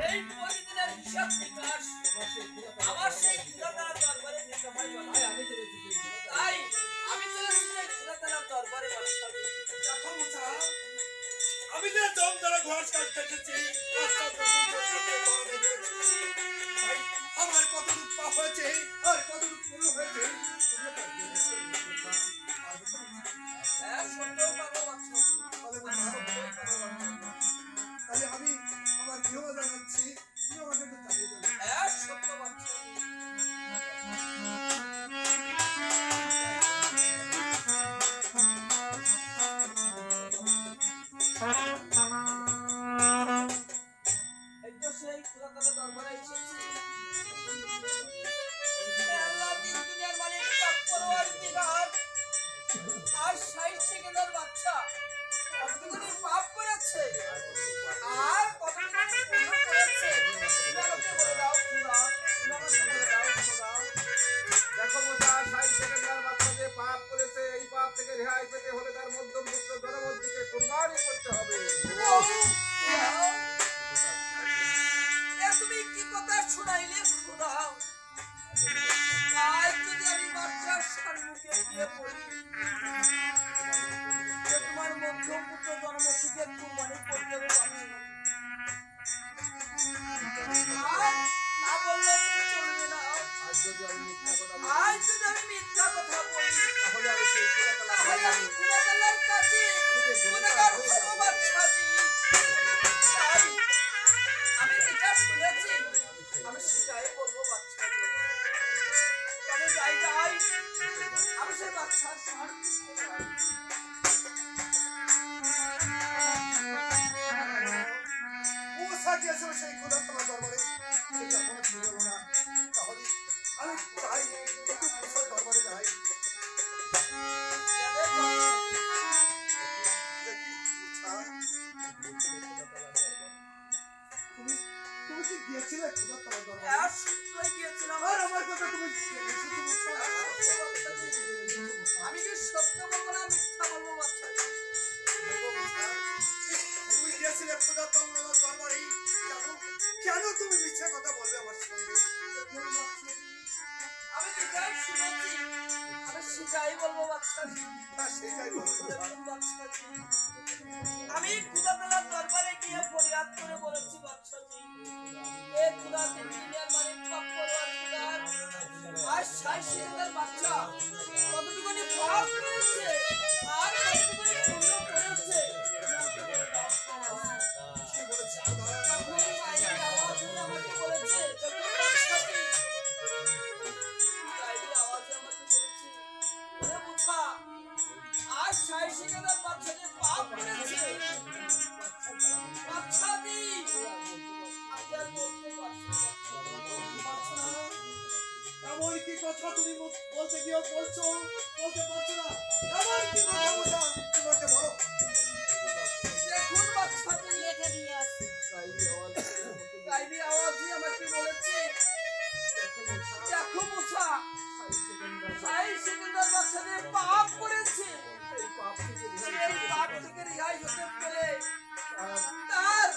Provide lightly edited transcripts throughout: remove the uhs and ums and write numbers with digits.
এই প্রতিদিনের হিসাব নিকাশ আমার সেই খোদাতার দরবারে দিতে হয়। তাই আমি চলেছি যে খোদাতার দরবারে। দেখো মুসা, আমি যে জম দ্বারা ঘর কাটতে এসেছি, আমার কত দুঃখ হয়েছে আর কত দুঃখ হয়েছে। তাহলে আমি আমার গৃহ জানাচ্ছি, তুমি আমাকে একটু জানিয়ে দেবে। সেই খোদাতার দরবারে এসেছি। আল্লাহ দুনিয়ার মালিক পাক পরওয়ারদিগার আর 60 সেকেন্ডের বাচ্চা কতগুলি পাপ করেছে আর কতগুলি পুণ্য করেছে তুমি আমাকে বলে দাও খোদা, তুমি আমাকে বলে দাও খোদা। দেখো মুসা, 60 সেকেন্ডের বাচ্চা যে পাপ করেছে, এই পাপ থেকে রেহাই পেতে হলে তার মধ্যম পুত্র জনবদ্দিকে কুরবানি করতে হবে। তুমি কি কথা শুনাইলে খোদা? আজ যদি আমি বাচ্চার সম্মুখে গিয়ে পড়ি যে তোমার মধ্যম পুত্র জনমদ্দিকে কুরবানি করতে হবে, না বললে চলবে না। আজ যদি আমি মিথ্যা কথা বলি, তাহলে আমি সেই খোদাতাআলার কাছে গুনাহগার হব বাদশাহজি। তাই আমি যেটা শুনেছি আমি সেটাই বলবো বাদশাহজি। তবে যাই আমি সেই বাদশার সার মুসা গিয়েছিল সেই খোদার দরবারে, সেটা কোনো ছিল না। তাহলে আমি চাই একটু মুসার দরবারে যাই। তুমি কি গিয়েছিলে খোদার দরবারে? গিয়েছিলাম। আর আমার কথা তুমি শুধু মুসা, আমি কি সত্য বলবো না মিথ্যা বলবো বাদশাহজি? তুমি গিয়েছিলে খোদার দরবারে, কেন তুমি মিথ্যা কথা বলবে আমার সঙ্গে? আমি যেটাই শুনেছি আমি সেটাই বলবো বাদশাহজি। হ্যাঁ, সেটাই বলবো। আমি খোদাতাআলার দরবারে গিয়ে ফরিয়াদ করে বলেছি বাদশাহজি, এ খোদা দুনিয়ার মালিক পাক পরওয়ারদিগার আর 60 সেকেন্ডের বাচ্চা কতটুকুনি পাপ করেছে আর কতটুকুনি পুণ্য করেছে কি বলেছে? তখন বাইরে আওয়াজ আমাকে বলেছে, যখন বাদশাহজি বাইরে আওয়াজ আমাকে বলেছে, ওরে মুসা, আর 60 সেকেন্ডের বাচ্চা যে পাপ করেছে বাদশাহজি আমি আর বলতে পারছি না। এমন কি কথা তুমি বলতে গিয়ে বলতে পারছো না? এমন কি কথা মুসা, তোমাকে বলো। দেখুন বাদশাহজি গাইবি আওয়াজে আমাকে বলেছে, দেখো মুসা, 60 সেকেন্ডের বাচ্চা যে পাপ করেছে সেই পাপ থেকে রেহাই হতে পেরে তার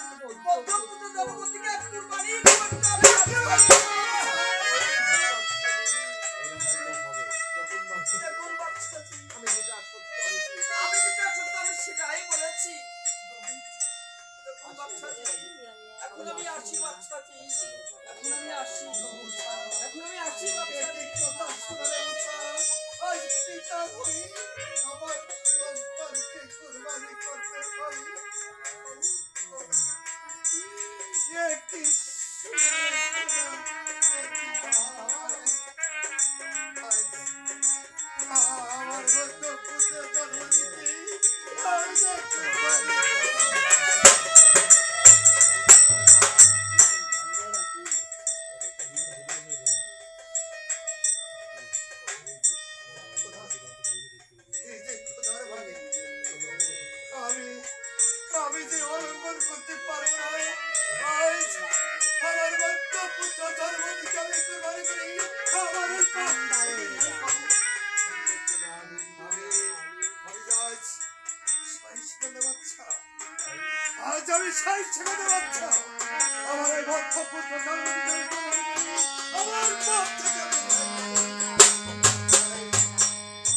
মধ্যম পুত্র জনবদ্দিকে কুরবানি করতে হবে। দেখুন বাদশাহজি, আমি যেটা সত্য আমি সেটাই বলেছি। দেখুন বাদশাহজি, এখন আমি আসি বাদশাহজি, এখন আমি আসি বাদশাহজি। এই কথা শুনলে মুসা, আজ পিতা হই আমার সন্তানকে কুরবানি করতে পারি। একটি আমার মতো পুত্র জন্ম দিতে আর দেখতে পারি। 60 সেকেন্ডের বাচ্চা আমার এই ভক্ত পুত্র জন্মদিনের আমার পাপ থেকে আমি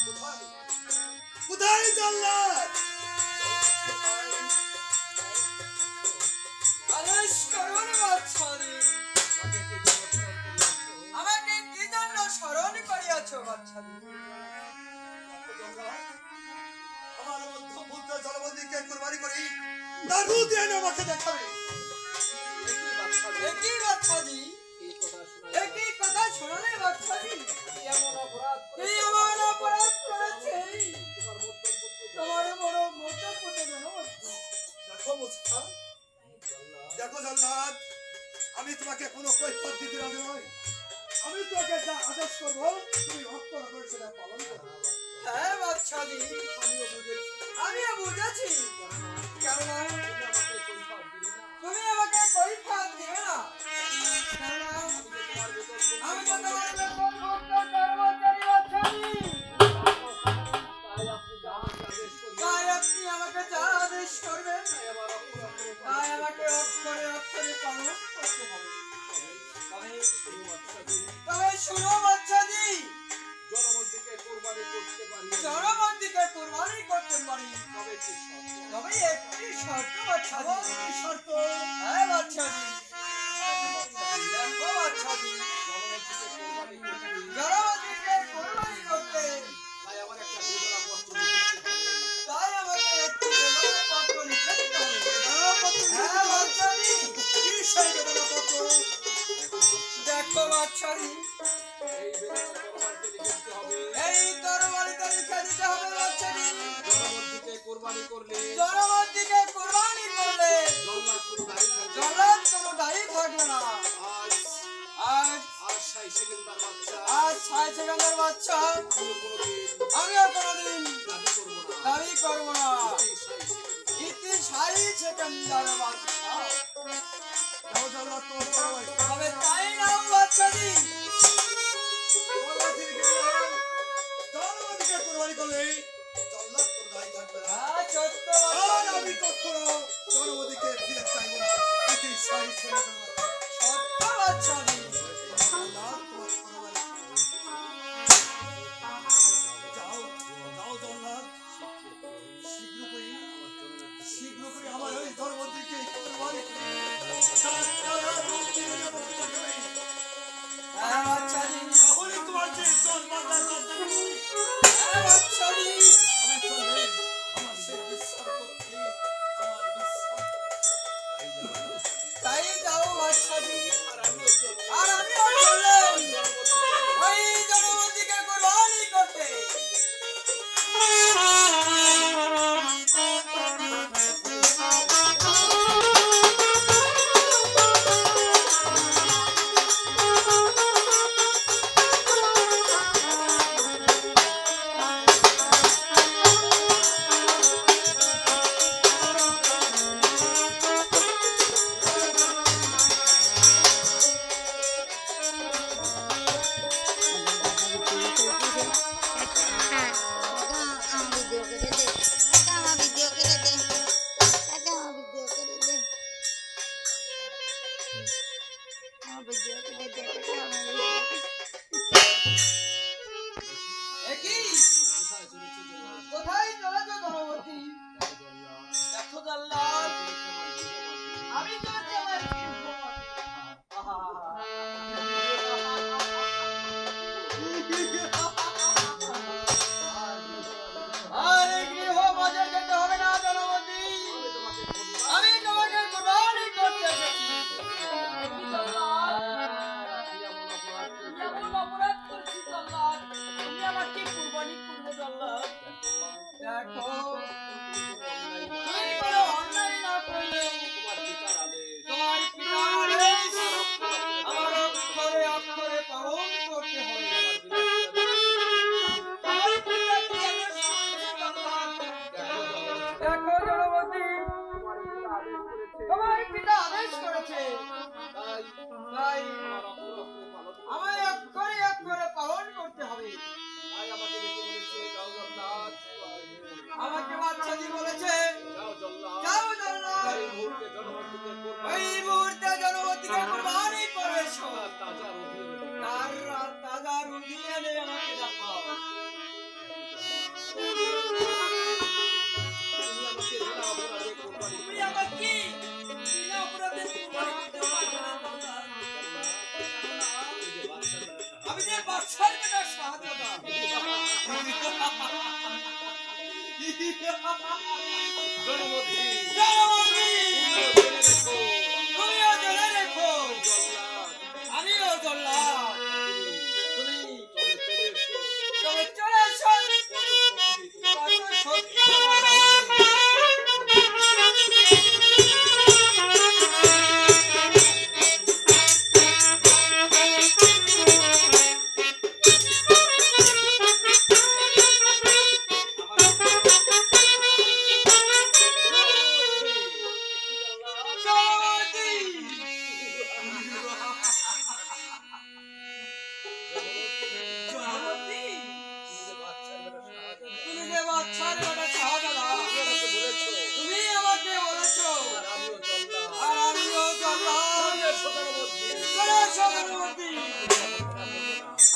কোথায় কোথায় জল্লাদ আদেশ করুন বাদশাহী। আমাকে কি জন্য স্মরণ করিয়াছ বাদশাহী? আমার মধ্য পুত্র জলবন্দীকে কুরবানি করি তার রূপ দিয়ে আমাকে দেখাবে একই বাদশাহী, একই কথা শোনালে বাদশাহী। এই এমন অপরাধ করেছে তোমার বড় মোটা পুত্র জনবদ্ধ। দেখো মুস্কা দেখো জল্লাদ আমি তোমাকে কোনো কৈফিয়ত দিতে রাজি নই আমি তোকে যা আদেশ করবো তুমি অক্ষর করে সেটা পালন করবে হ্যাঁ বাদশাহী, আমিও বুঝেছি। কেননা তুমি আমাকে কৈফিয়ত দিবে না, কেননা আমি তো তোমার বেতনভুক্ত কর্মচারী বাদশাহী। তাই আপনি আমাকে যা আদেশ করবেন তাই আমাকে অক্ষরে অক্ষরে পালন করতে হবে। তবে শুনো বাদশাহী, জনমন্দিকে কুরবানি করতে পারি, তবে একটি শর্ত বাদশাহী। কি শর্ত হ্যাঁ বাদশাহী, দেখো বাদশাহী, জনমন্দিকে কুরবানি করতে তাই আমাকে একটি বেদনাপত্র লিখে দিতে হবে। হ্যাঁ বাদশাহী, কি সেই বেদনাপত্র দেখো বাদশাহী, এই তরবারিতে লিখে দিতে হবে বাদশাহী। কোরবানি করলে জনমন্দিকে কুরবানি করলে জল্লাদ কোনো দায়ী থাকবে না। আজ আর 60 সেকেন্ডার বাচ্চা আজ 6 সেকেন্ডের বাচ্চা আমিও কোনোদিন দাবি করবো না। ইতি 60 সেকেন্ডার বাচ্চা। যাও জল্লাদ তোমার বড় ভাই তবে তাই নাম বাচ্চাদি, জলবন্দীকে কুরবানি করলে জল্লাদ তোর দায়ী থাকবে না সত্য আর বাচ্চাদি, আমি কখনো জনবন্দীকে ফিরে চাইবো না এটি 60 সেকেন্ডের সত্য বাচ্চাদি। জল্লাদ তোমার বড় ভাই যাও যাও জল্লাদ শীঘ্র করে আমার ওই জলবন্দীকে কুরবানি করে হ্যাঁ বাচ্চাদি, তাহলে তোমার যে জন্মাদার রাজ্যে হ্যাঁ বাচ্চাদি, আমি চলে আমার সেই বিশ্বাস করতে আমার বিশ্বাস তাই যাও বাচ্চাদি। আর আমিও চললাম ওই জনমন্দিকে কুরবানি করতে। একই কোথায় চলেছ জনমন্দি? দেখো জল্লাদ, আমি চলেছি আমার আর গৃহ মাঝে যেতে হবে না জনমন্দি, আমি তোমাকে কুরবানি করতে এসেছি। এমন অপরাধ করছি জল্লাদ, তুমি আমাকে কুরবানি করবে জল্লাদ? দেখো তুমি কোনো অন্যায় না করলে তোমার পিতার আদেশ আমার অক্ষরে অক্ষরে পালন করতে হবে। আমার পিতা কি আদেশ করেছে জল্লাদ? দেখো জনমন্দি, তোমার পিতা আদেশ করেছে তাই আমায় অক্ষরে অক্ষরে পালন করতে হবে। জনমধ্যে জনমন্ত্রী, তুমিও জেনে রেখো, জল্লাদ আমিও জল্লাদ। তুমি তবে চলে এসো তবে চলে এসো, কত সত্যি কত তোমার সত্যি তোমার বাহুতে। জনমন্ত্রী, তুমি যে বাচ্চার বেটা শাহজাদা, তুমি আমাকে বলেছো, আর আমিও জল্লাদ। চলে এসো জনমন্ত্রী,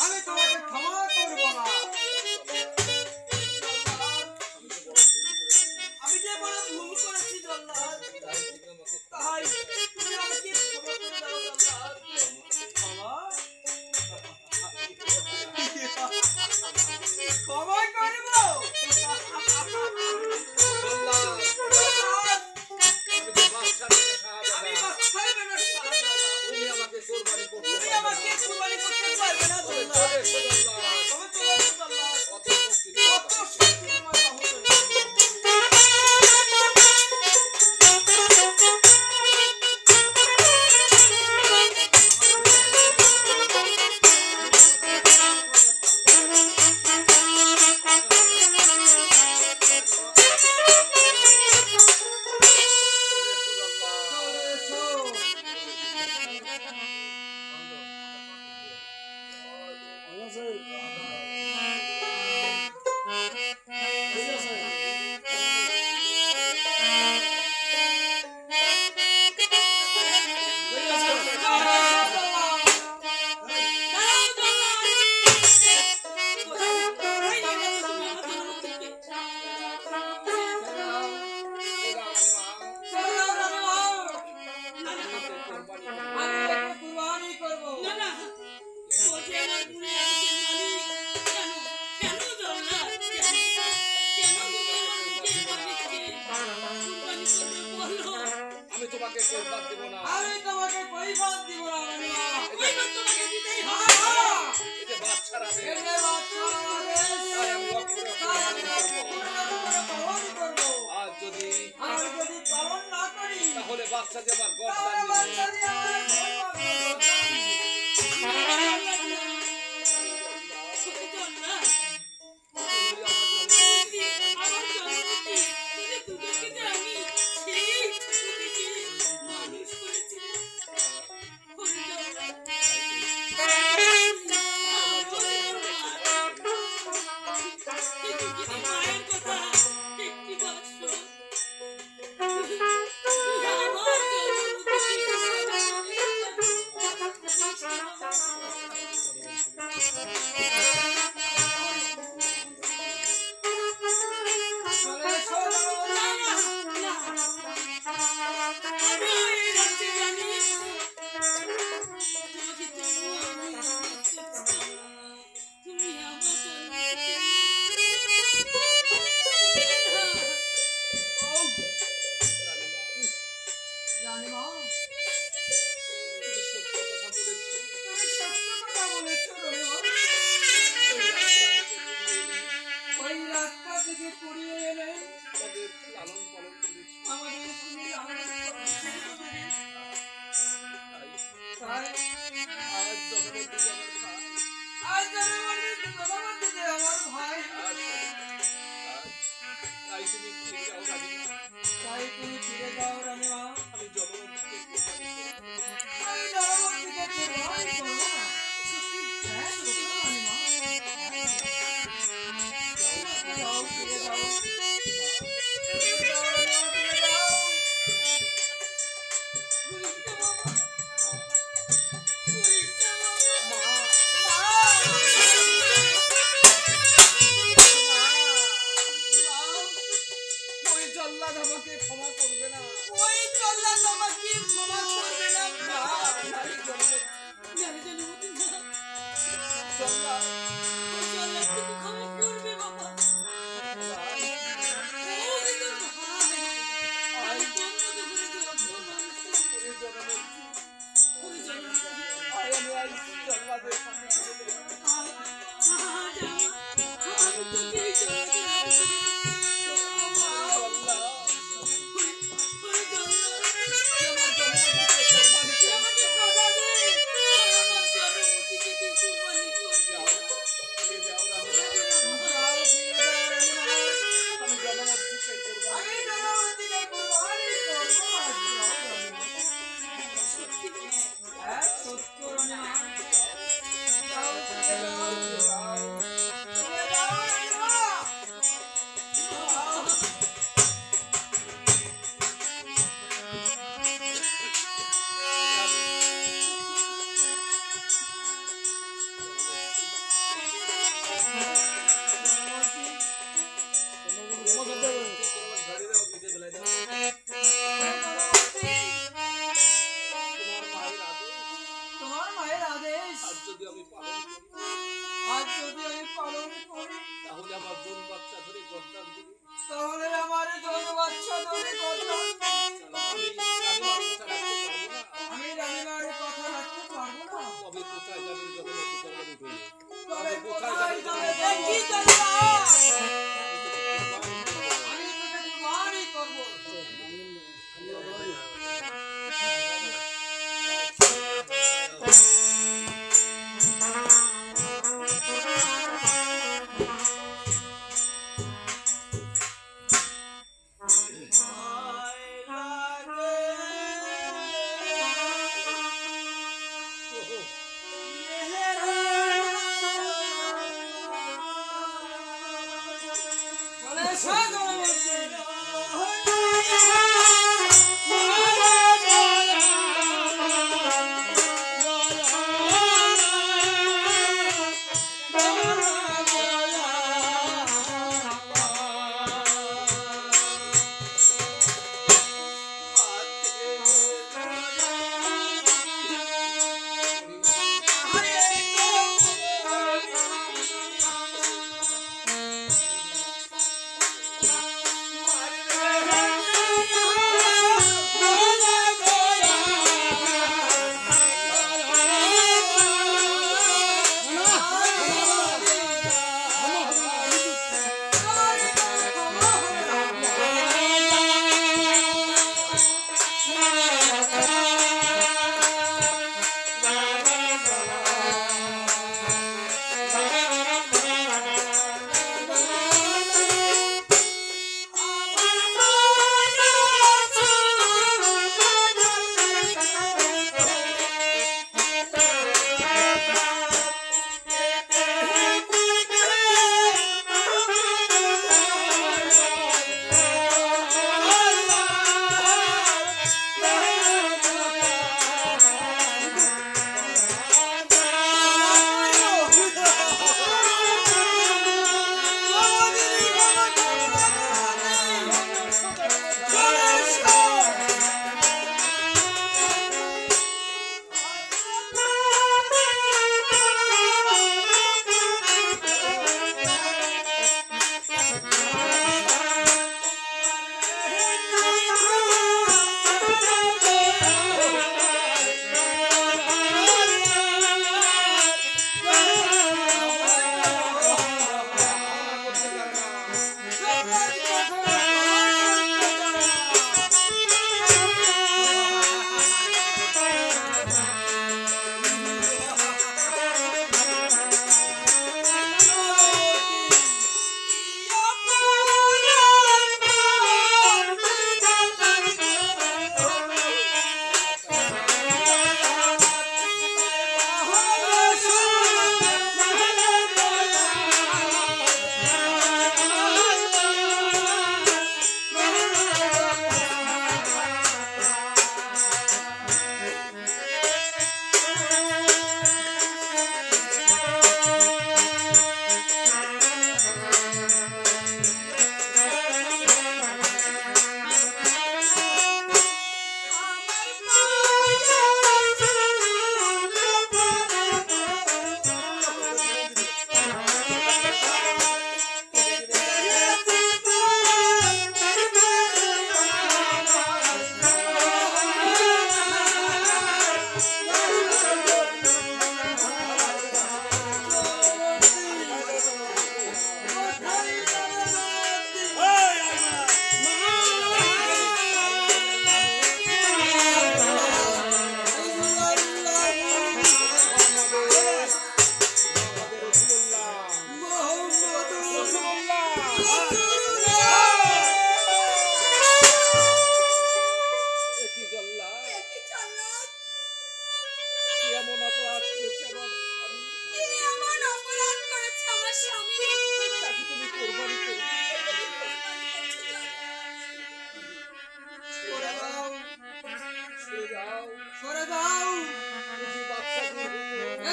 আমি তোমাকে ক্ষমা করবো না। আমি যে বড় ভুল করেছি জল্লাদ, তাই তুমি আমাকে ক্ষমা করে দাও জল্লাদ। ক্ষমা? ক্ষমা করবো? জল্লাদ, আমি বাচ্চার বেটা শাহজাদা, তুমি আমাকে কুরবানি করতে পারবে না জল্লাদ। তবে চলে এসো জল্লাদ, কত শক্তি তোমার বাহুতে। কুরবানি করবো। আমি তোমাকে কৈফিয়ত দেব না। আমি তোমাকে কৈফিয়ত দিব না রানীমা। এই যে বাচ্চারা এই যে বাচ্চার আদেশ, তাই আমি অক্ষরে তাই অক্ষরে আমি পালন করব। পালন করবো। আর যদি পালন না করি, তাহলে বাচ্চা যে আমার তাহলে গর্দান বাচ্চা দিবে। দিয়ে আমার গর্দান দিবে। চলে এসো জনমন্ত্রী। রানীমা, তুমি সত্য কথা বলেছো। তুমি সত্য কথা বলেছো রানীমা। ওই রাস্তা থেকে কুড়িয়ে এনে তাদের লালন পালন করেছো। আমাদের তুমি লালন করেছো। তাই তাই আজ জনমধ্যে আমার ভাই আজ জনমন্ত্রী যে আমার ভাই, তাই তুমি ফিরে যাও রানীমা। তাই তুমি ফিরে যাও রানীমা। আমি জনমধ্যে আমি জনমন্ত্রীকে কুরবানি করবো না। হ্যাঁ, সত্যি রানীমা। যাও, ফিরে যাও। ফিরে যাও রানীমা, ফিরে যাও। ওই জল্লাদ আমাকে ক্ষমা করবে না। ওই জল্লাদ আমাকে ক্ষমা করবে না মা। তাই জল্লাদ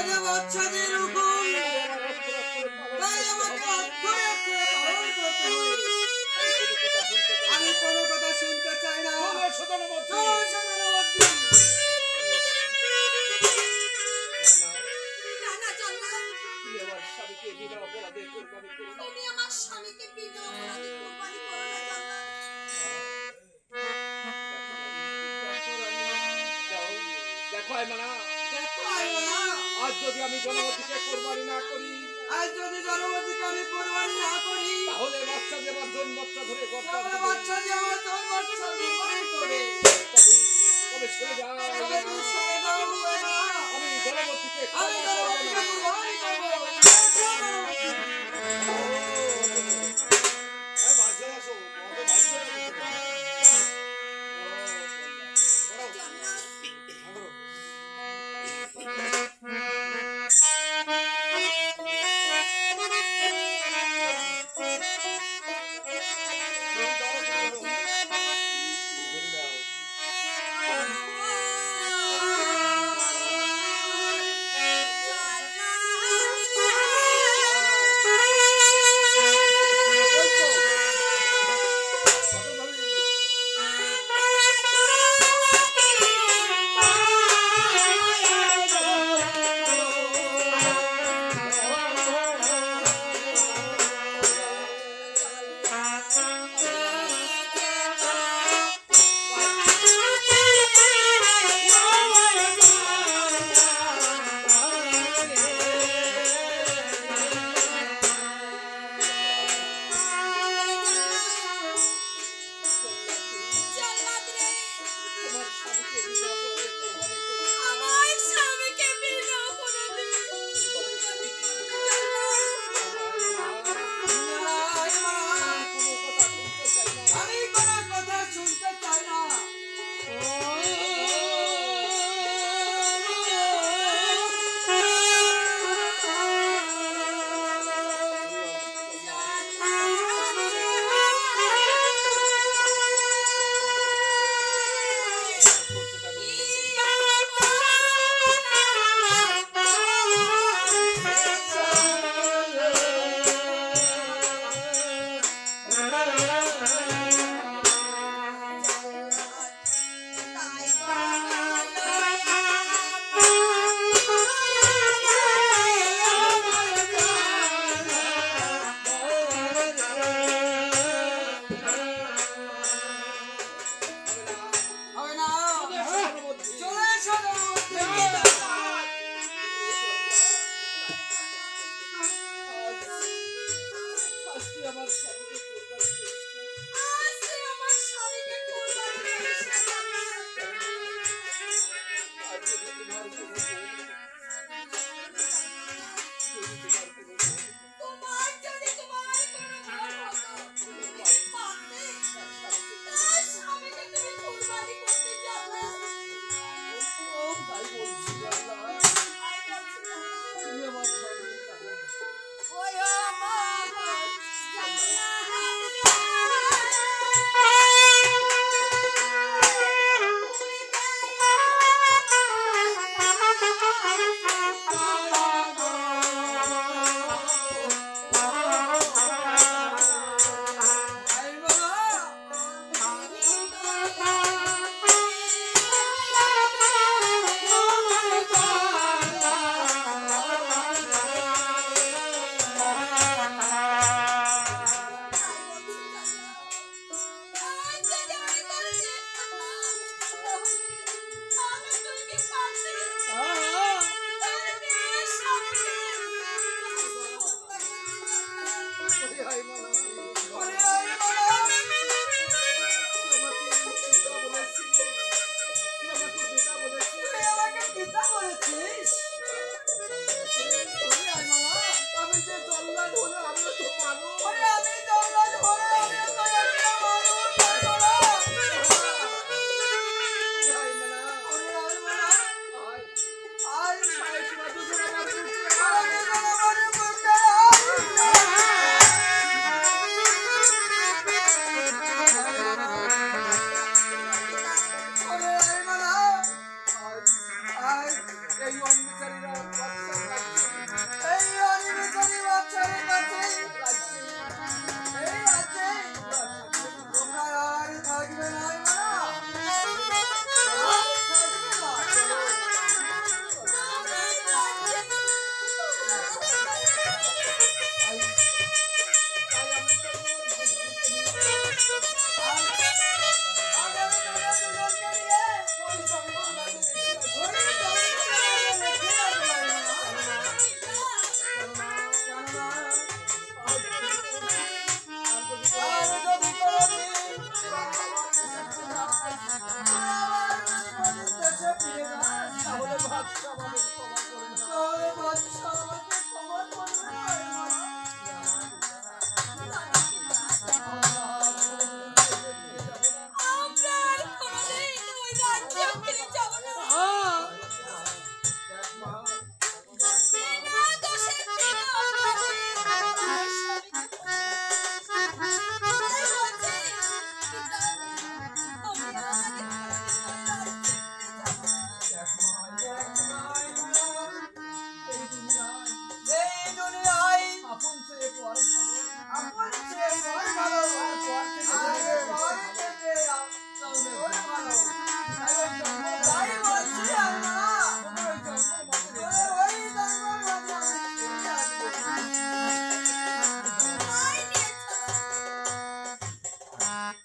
যে বাচ্চাদের হুকুম, তাই আমাকে অক্ষরে অক্ষরে পালন করতে হবে। আমি কোনো কথা শুনতে চাই না। চলো সদনবর্তী। না না জল্লাদ, তুমি আমার স্বামীকে বিনা অপরাধে কোরবানি করো না। তুমি আমার স্বামীকে বিনা অপরাধে কুরবানি করো না জল্লাদ। যাও, দেখো আইমানা, দেখো আইমানা, আজ যদি আমি জনগণকে কোরবানি না করি, আজ যদি জনবতীকে আমি কোরবানি না করি, তাহলে বাচ্চা দেবার জন বাচ্চা ধরে তাহলে বাচ্চা যে আমার তোর বাচ্চা বিপরীত করবে। তবে সরে যাও, তবে তুমি সরে যাও আইমানা। আমি জনগণকে আমি জনবতীকে কুরবানি করবো। এই বাজে আসো, আমাকে ভাই করে দিতে পারো। জল্লাদ, ধরো।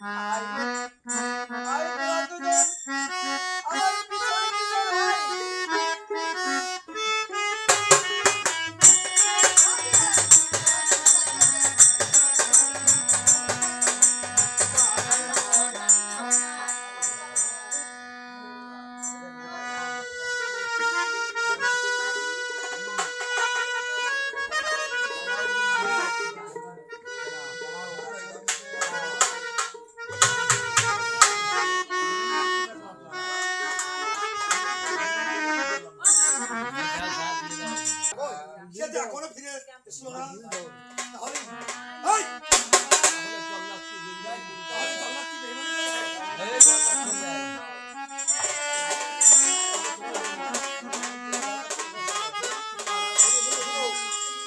আয় আয় তোরা দুজন আমার পিছনে পিছনে আয়। সে যে এখনো ফিরে এসলো না, তাহলে এই! তাহলে জল্লাদ কি বেইমানি করেছে?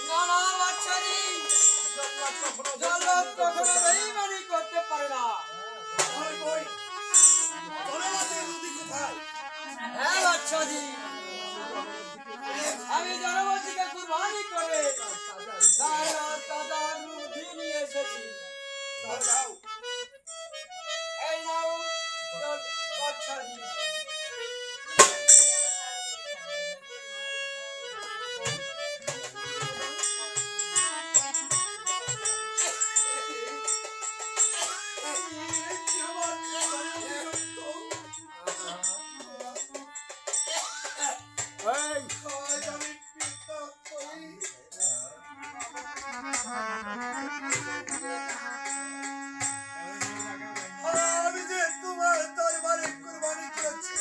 না না বাচ্চারি, জল্লাদ কখনো বেইমানি করতে পারে না। তাহলে কই? জনপদের নদী কোথায়? হ্যাঁ বাচ্চাজি, আমি জনপদকে কুরবানি করে তাজা নদী নিয়ে এসেছি। তাহলে যাও। এই নাও বাচ্চাজি। কি আমার জীবনের রক্ত? আজ আমি পিতা হই। আমি যে তোমার দরবারে কুরবানি করেছি,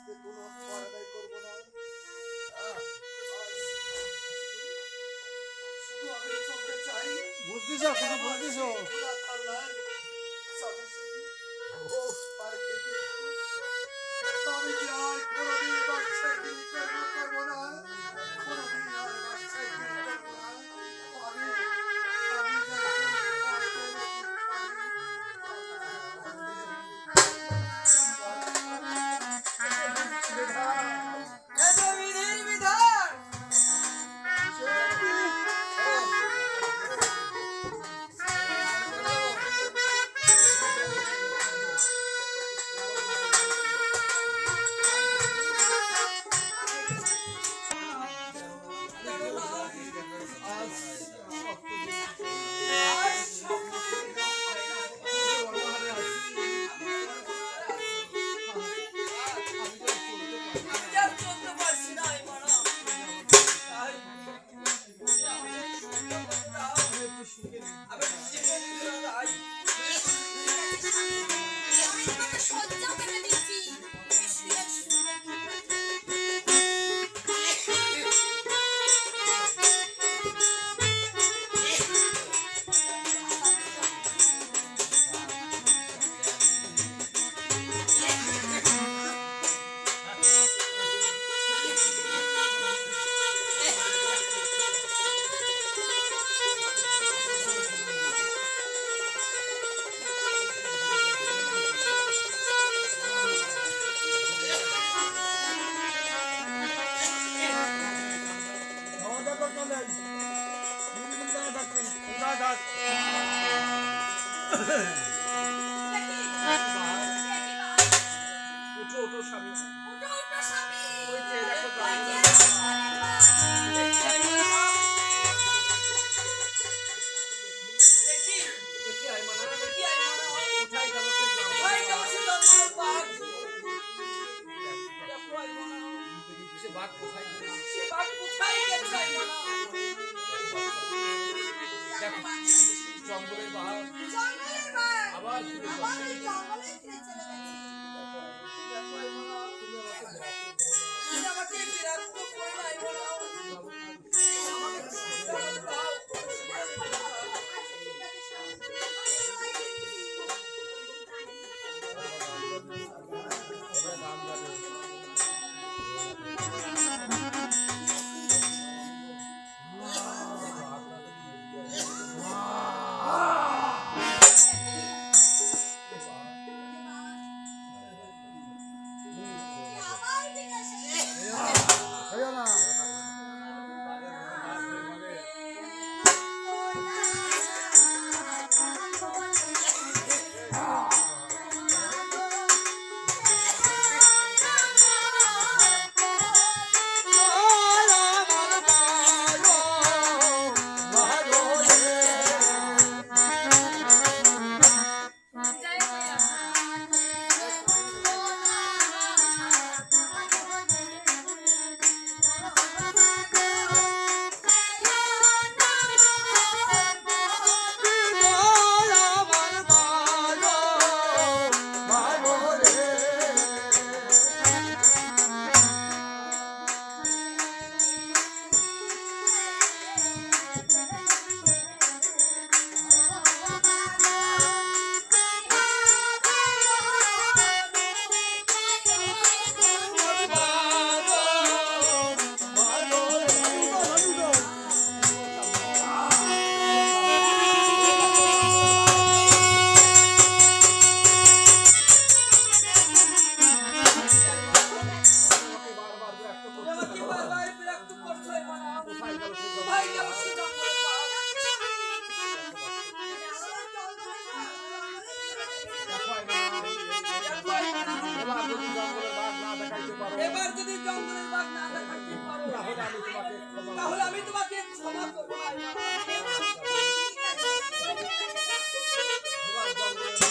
যে কোনো কর আদায় করবো না। শুধু আমি চলতে চাই বুঝতেছ কিছু বুঝতেছ খোদা তাআলার সদস্য ও পার পেতে। আমি যে আর কোনোদিন বাদশাহী করবো না, কোনোদিন আর বাদশাহী করবো না। আমি আমি এ তো বিধির বিধান। আর সম্মানিত হয় না। আমি আর চলতে পারছি না এই মানা। তাই আমি একটু সুখে যাই। আমি তোমাকে শয্যা পেতে দিচ্ছি, তুমি শুয়ে শুয়ে উঠো উঠো স্বামী উঠো উঠো স্বামী। ওই যে দেখো ওই যে দেখি দেখি আইমানা দেখি আই মানা হয়। কোথায় গেল সে কোথায় গেল সে জঙ্গলের বাঘ? দেখো আই মানা। সে বাঘ কোথায় গেল? সে বাঘ কোথায় গেছে আই মানা? দেখো জঙ্গলের বাঘ জঙ্গলের বাঘ আবার ফিরে আবার যাচ্ছে। ওই জঙ্গলে ফিরে চলে গেছে। দেখো আই মানা। তুমি আমাকে বিরক্ত করো না আই মানা। আমাকে সুযোগ দাও। আচ্ছা ঠিক আছে স্বামী, আমি তোমায় দিচ্ছি। আবার ফিরে এসেছে। আমাকে বারবার বিরক্ত তুমি করছো আমাকে কেন? বারবার বিরক্ত করছো আই মানা। কোথায় গেল সে কোথায় গেল সে জঙ্গলের বাঘ? দেখো আইমানা দেখো আই মানা। এবার যদি জঙ্গলের বাঘ না দেখাইতে পারো এবার যদি জঙ্গলের বাঘ না দেখাতে পারো তাহলে আমি তোমাকে ক্ষমা তাহলে আমি তোমাকে ক্ষমা করবো না আই মানা।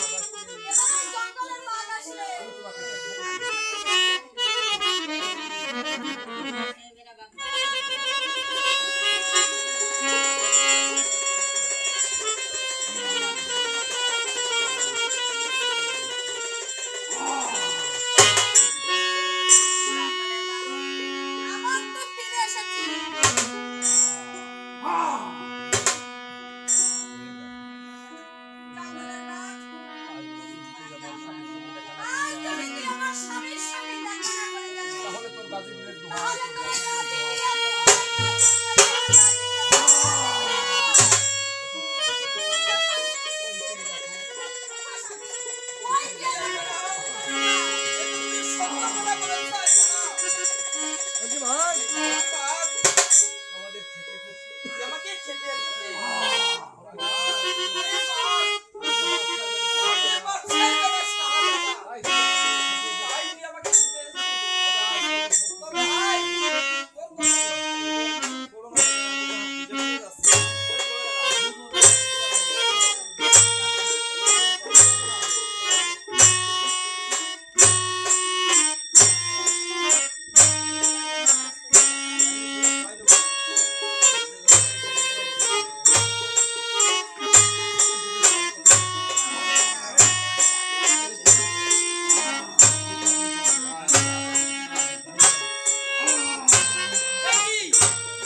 এবার জঙ্গলের বাঘ আসলে এবার জঙ্গলের বাঘ আসলে আমি তোমাকে তুমি সত্য কথা বলেছো আইমানা। বাপ, আমাদের খেতে এসেছি তুই আমাকে খেতে এসেছিস? আমাদের বাচ্চার বেলা শাহাদাত। আই, তুই আমাকে খেতে এসেছিস? তবে আয়, তোর দেখি,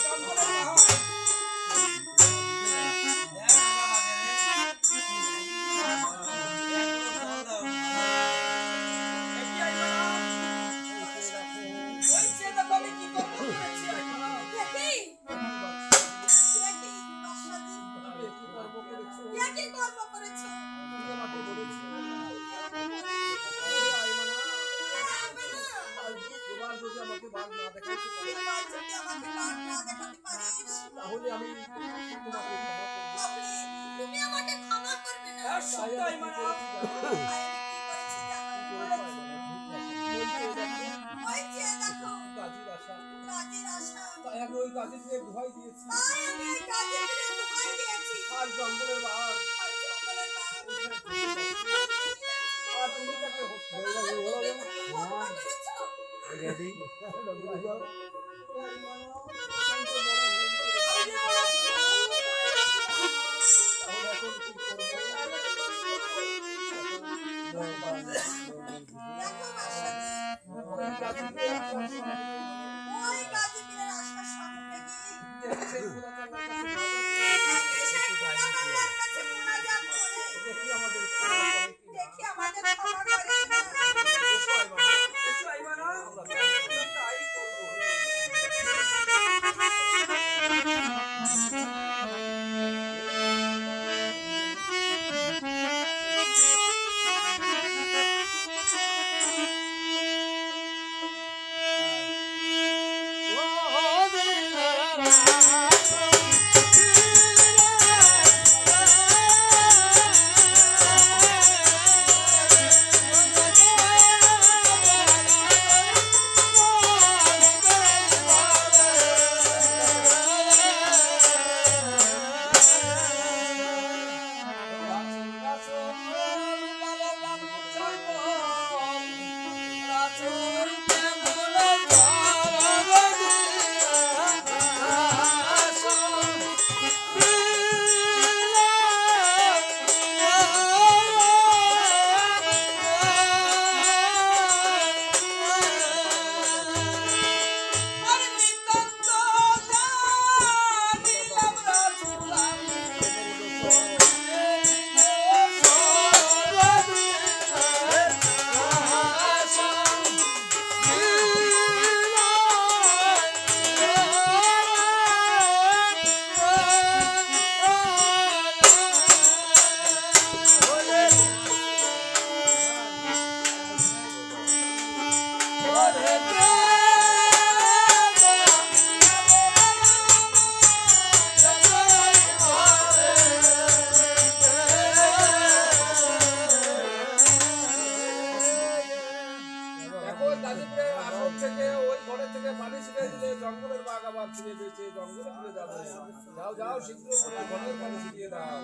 জঙ্গলের পাহাড়। দেখি আইমানা, ওই যে দেখো আমি কি কর্ম করেছি আইমানা। দেখি বাদশাহজি, কি কর্ম করেছো? আমাকে বলেছি এবার যদি আমাকে বাঘ না দেখাতে পারে এবার যদি আমাকে বাদ না দেখাতে পারিস, তাহলে আমি তোমাকে ক্ষমা করব তাহলে তুমি আমাকে ক্ষমা করবে না। হ্যাঁ, সত্য আইমানা। আমি কি করেছি জানো? ওই যে দেখো কাজীর আশা কাজের আশা, তাই আমি ওই কাজীকে দোহাই দিয়েছি তাই আমি ওই কাজের ফিরে দোহাই দিয়েছি। আর জঙ্গলের বাঘ আর জঙ্গলের বাঘ, আর তুমি তাকে হত্যা তুমি হত্যা করেছো। আমি যে বড় তাহলে এখন কি করবো দেখো বাদশাহজি, ওই কাজীকে ওই কাজীর আশার সম্মুখে গিয়ে সেই পুরাতন কাছে সেই খোদাতাআলার কাছে মুনাজাত করে দেখি আমাদের ক্ষমা করে কি না। দেখি আমাদের ক্ষমা করে কিনা। এসো আইমানা, এসো আইমানা, আমরা তাই করব। আমরা তাই করবো। এখন গাজীপুরের আসন থেকে ওই ঘরে থেকে পানি ছিটিয়ে দিলে জঙ্গলের বাঘ আবার ফিরে পেয়েছে জঙ্গলে ফিরে যাবে যাও যাও শীঘ্র করে ঘরে পানি ছিটিয়ে দাও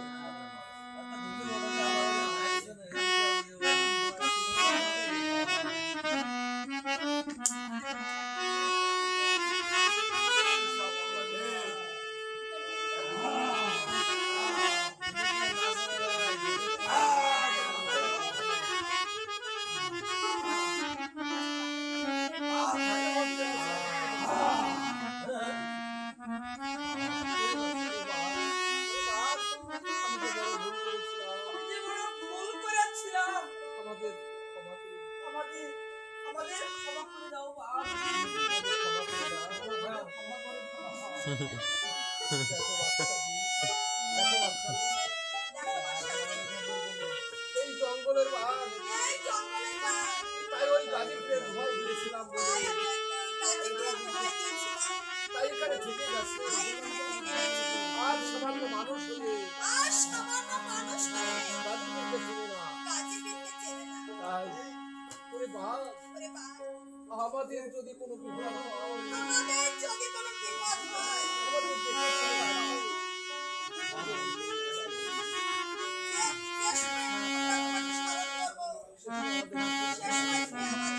দেখো বাচ্চাটি, দেখো বাচ্চাটি, দেখো বাসাটি, এই জঙ্গলের বাঘ, এই জঙ্গলের বাঘ, তাই ওই গাজীপুরে ভয় দিয়েছিলাম বলে তাই আমি গাজীপুরে ভয় দিয়েছিলাম, তাই এখানে থেকে গেছে। তাই এখানে থেকে গেছি। আর সামান্য মানুষ হয়ে আর সামান্য মানুষ হয়ে গাজীপুরকে চিনে না। গাজীপুরকে চেনে না। তাই ওরে বাঘ, ওরে বাঘ, আমাদের যদি কোনো বিপদ হয়, আমাদের যদি কোনো বিপদ হয়, আমাদের দেখে চলে যাবে। যে সময় আমরা তোমাকে স্মরণ করবো, সে সময় আমাদের সে সময়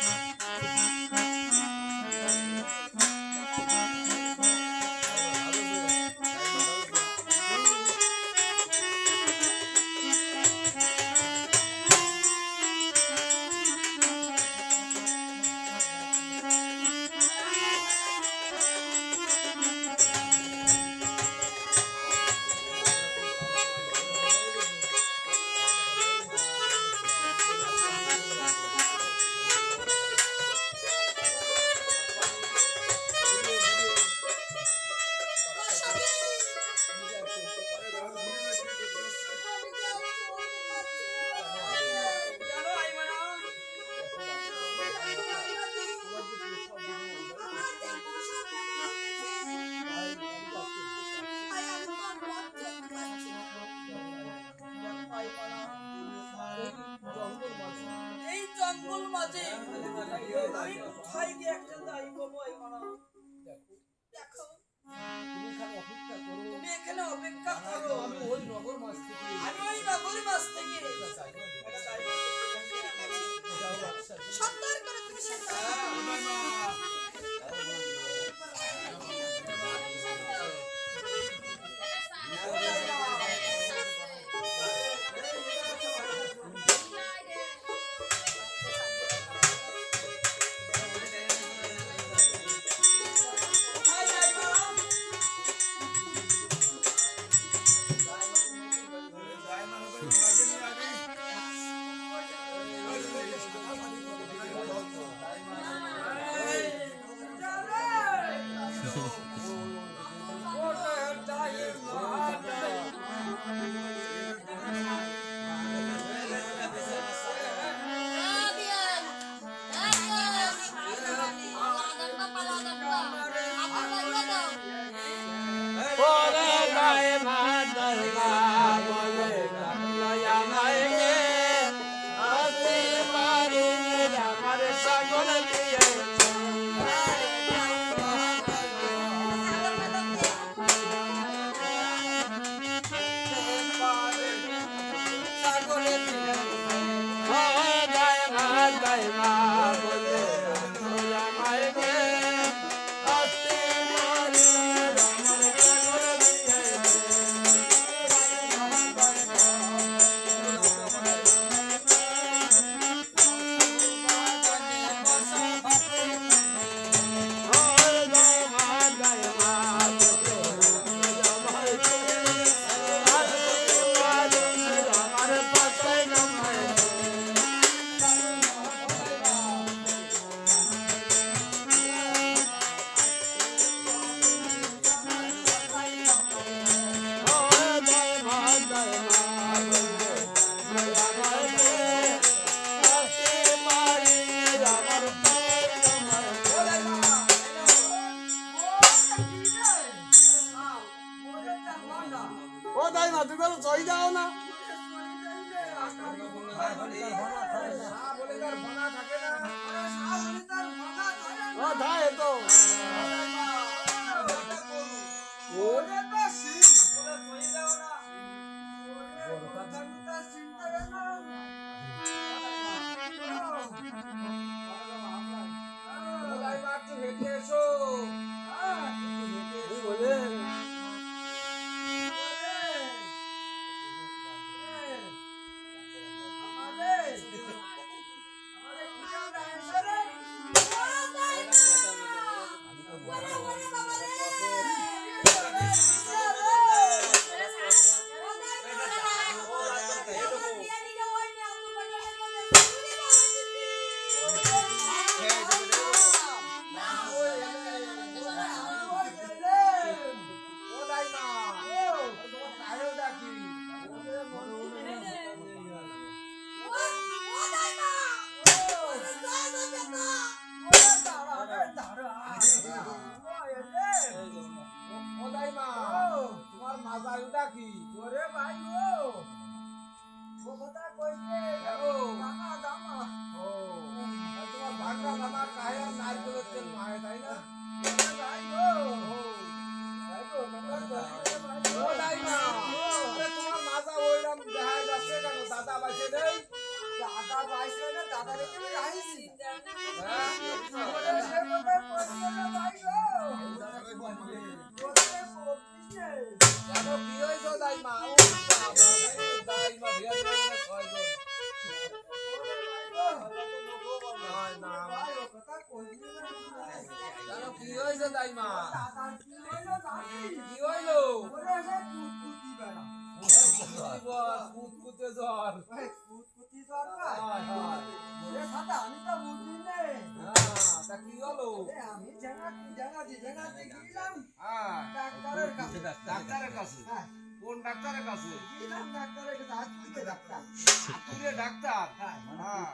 তুমি আমাদেরকে দেখা দিবে। জানো আইমানা, এই জঙ্গল মাঝে আমি কোথায় গিয়ে একটা যাই বলো আইমানা? তুমি এখানে অপেক্ষা করো, আমি ওই নগর মাছ থেকে একটা জায়গা সত্তর করে তুমি কোথায় যাইবা? ও তাই না তুমি বলো চই যাও না ও তাই তো হেঁটে এসো বলেন আমাদের আসলে দাদা রেখে আমি রাহিছি হ্যাঁ ওরে সে কথা বলছে না ভাই গো ওরে বলতিছে কেন কি হয়েছে দাইমা ও বাবা রে দাইমা ঢিয়া ঢিয়া ছয়জন হয় না ভাই ও কথা কইলি না কেন কি হয়েছে দাইমা দাদা কি হইলো জানি কি হইলো ওরে সে কুতকুতি বেড়া কুতকুতে জ্বর ভাই কুতকুতি দরকার হয় হয় ওরে সাদা আমি তো বুঝি নে হ্যাঁ তা কি হলো আমি জানাজি গেলাম হ্যাঁ ডাক্তারের কাছে ডাক্তারের কাছে হ্যাঁ কোন ডাক্তারের কাছে গেলাম ডাক্তারের কাছে আজকে ডাক্তার হাতুড়ে ডাক্তার হ্যাঁ হ্যাঁ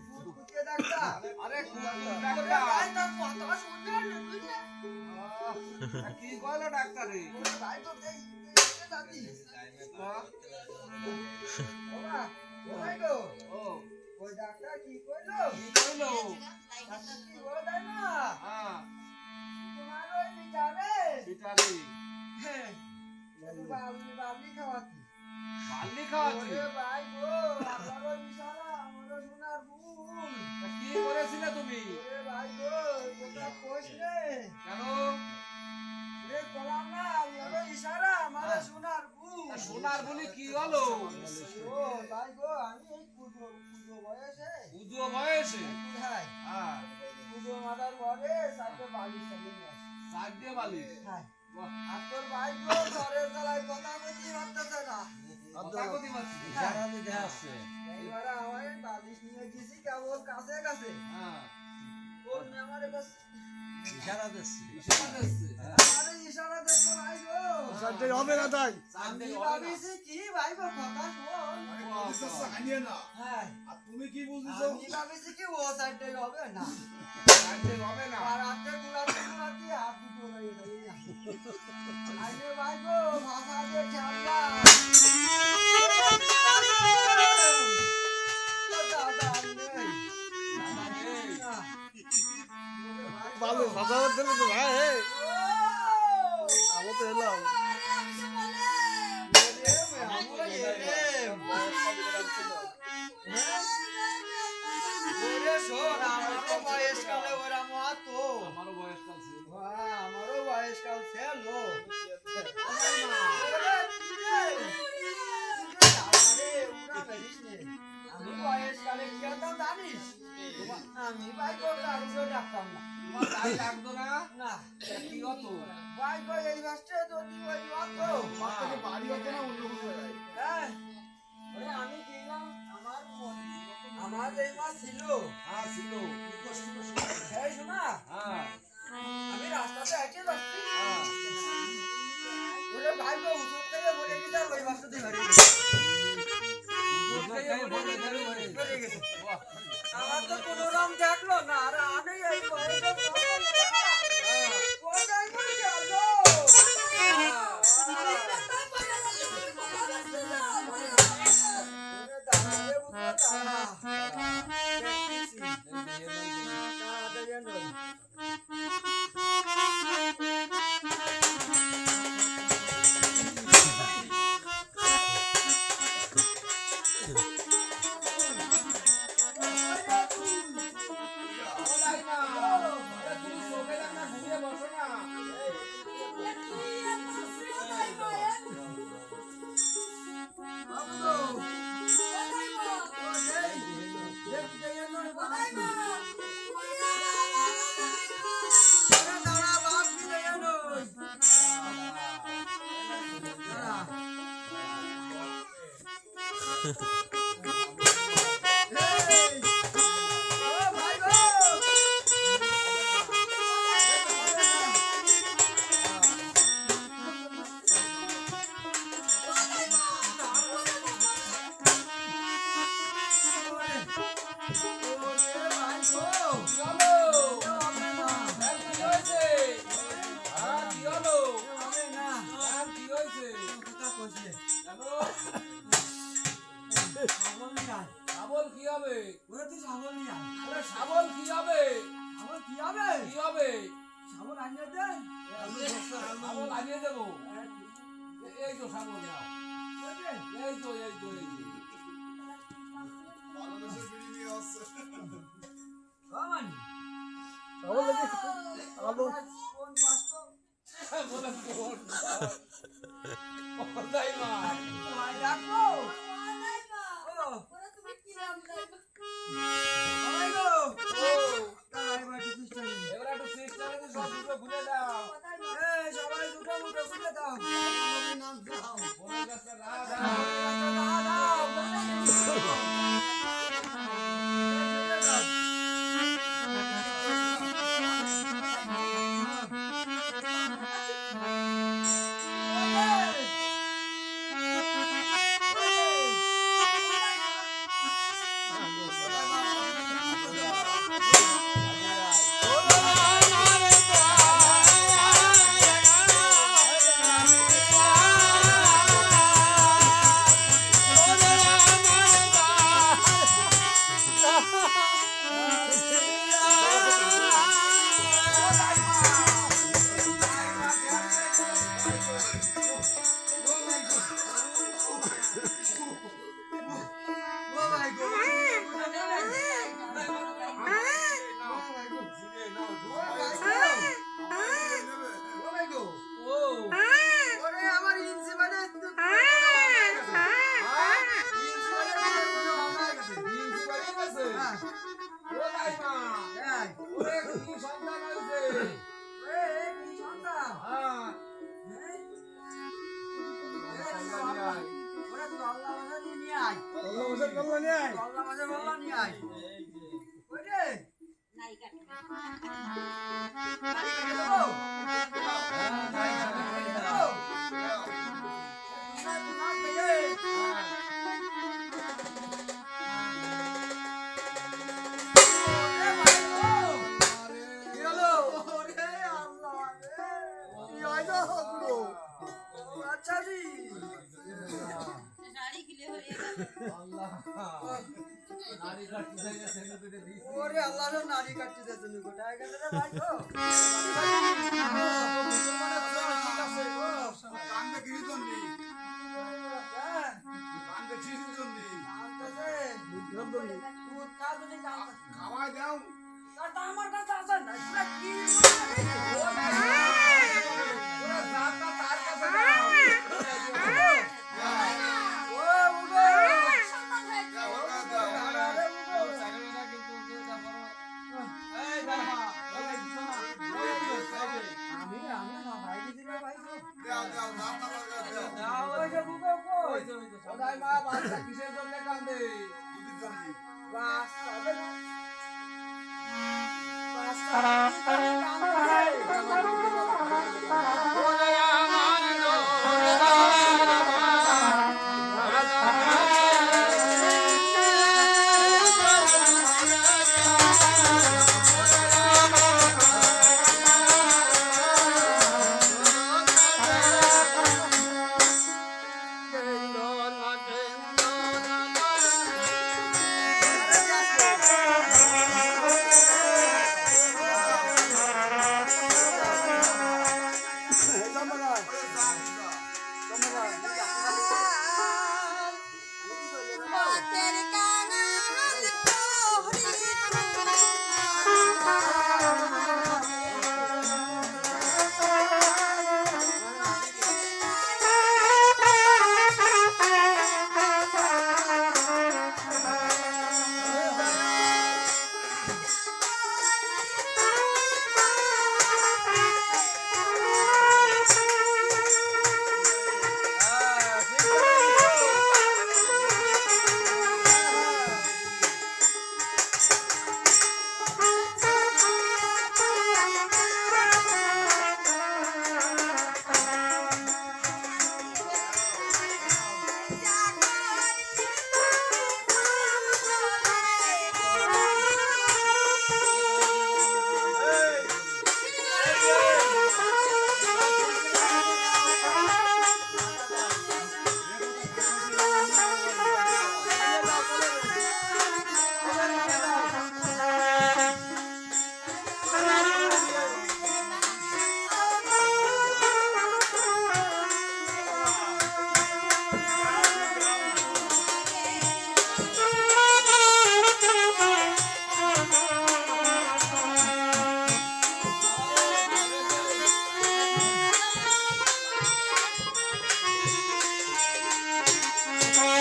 কুতকুতি ডাক্তার আরে কোন ওরে ডাক্তার ভাই তার কথা শুনতে না বুঝলে তা কি কইলো ডাক্তারে ওরে ভাই তো দেই দাদি হ্যাঁ? ওরা ওরাই গো ও ওই ডাক্তার কি কইলো কি কইলো ডাক্তার কি বলে দেয় না হ্যাঁ তোমার ওই বিচারে পিটারি হ্যাঁ বাবলি খাওয়াতি বালি খাওয়াছি ওরে ভাই গো আমারও ইশারা আমারও সোনার ফুল তা কি করেছিলে তুমি ওরে ভাই গো তোমরা কইস রে কেন রে কলাম না আমারও ইশারা আমারও সোনার ফুল তা সোনার বলি কি হলো ও ভাই গো আমি এই পুজো বয়সে উজো বয়সে হ্যাঁ হ্যাঁ পুজো মাদার ঘরে সাথে বালিশ চালিয়ে আসে সাইড দিয়ে বালিশ হ্যাঁ বাহ আর তোর ভাই গো ঘরের তলায় কথা বলতে পারতেছে না কথা কতি মারছি এইবারে আমার বালিশ নিয়ে গেছি কেবল কাছে কাছে হ্যাঁ ওর আমার কাছে ইশারা দিচ্ছে আরে ইশারা দেখো ভাই গো সাথে হবে না তাই আমি ভাবিছি কি ভাই গো কথা শোন আনিয়ে না হ্যাঁ আর তুমি কি বুঝছো আমি ভাবিছি কি ও সাইডে হবে না হবে না আর আজকে গুলাতে হাত দুটো রয়ে গেছে আরে ভাই গো ভাষা দিয়ে ঠান্ডা দাদা নেই না ভালো ভাষা বলতে তো ভাই হে আমি তো এলাম আমারও বয়সকালে ওরা মাতো আমারও বয়সকাল ছিল আমারও বয়সকাল ছিল আমি বয়সকালে কি হতাম জানিস আমি ভাই কারো ডাকতাম না তোমার তাই লাগতো না না কি হতো ভাই এই মাসটা যদি ওই হতো বাড়ি হতো না অন্য কোনো জায়গায় হ্যাঁ ওরে আমি গেলাম আমার এই মাস ছিল হ্যাঁ ছিল হ্যাঁ শোনা হ্যাঁ আমি রাস্তাতে হেঁটে যাচ্ছি হ্যাঁ ওরে ভাই গো উসুর থেকে বলে গেছে আর ওই মাসটা দিয়ে বেরিয়ে গেছে আমার তো কোনো রকম দেখলো না আর আমি এই বয়সে কোথায় করে গেল তুমি চোখে দেখ না ঘুরে বসো না শাবল কি হবে শাবল কি হবে কি হবে শাবল আনিয়ে দেবো এই তো শাবল নাও এই তো বাংলাদেশের বিড়ি নিয়ে আছে কামানি আমার লাগে আলো কোন পাঁচটো বলে কোন ওটাই মা তোমায় ডাকো নাই মা ও ওরা তুমি কি নাম দেবে সবাই গো ও তাই বাড়ি সিস্টেম এবার একটু সিস্টেমে তো সব দুটো খুলে দাও কোথায় মা এই সবাই দুটো মুঠো খুলে দাও নাম দাও বলে গাছটা রাখ ওরে আমার ইঞ্চি মানে ওটাই মা ওরে কি সন্তান হয়েছে হ্যাঁ নাই কাট দাড়ি গিলে হয়ে গেল আল্লাহ নারী কাটতে যাইয়া সেনে পেটে দিছি ওরে আল্লাহ রে নারী কাটতে দেছে নি গোটায় গেছে রে ভাই গো ঠিক আছে কান্দে কি জন্য হ্যাঁ কান্দে কি জন্য কাঁদতেছে দুধ খা যদি কাঁদতেছে খাওয়াই দাও কাটা আমার কাছে আসে না এটা কি ওরা জাতটা তার কাছে দাও ও বুগো সন্তান হয়েছে আরে বুগো সাইকেলটা কিন্তু যা বড় এই দাঁড়া ওই দিছো না আমি মা ভাই দিছি রে ভাই গো দাও দাও রান্না করে দাও দাও ওই যে বুগো কই ওটাই মা বাচ্চা কিসের জন্য কান্দে বুঝি জন্য বাস হবে বাস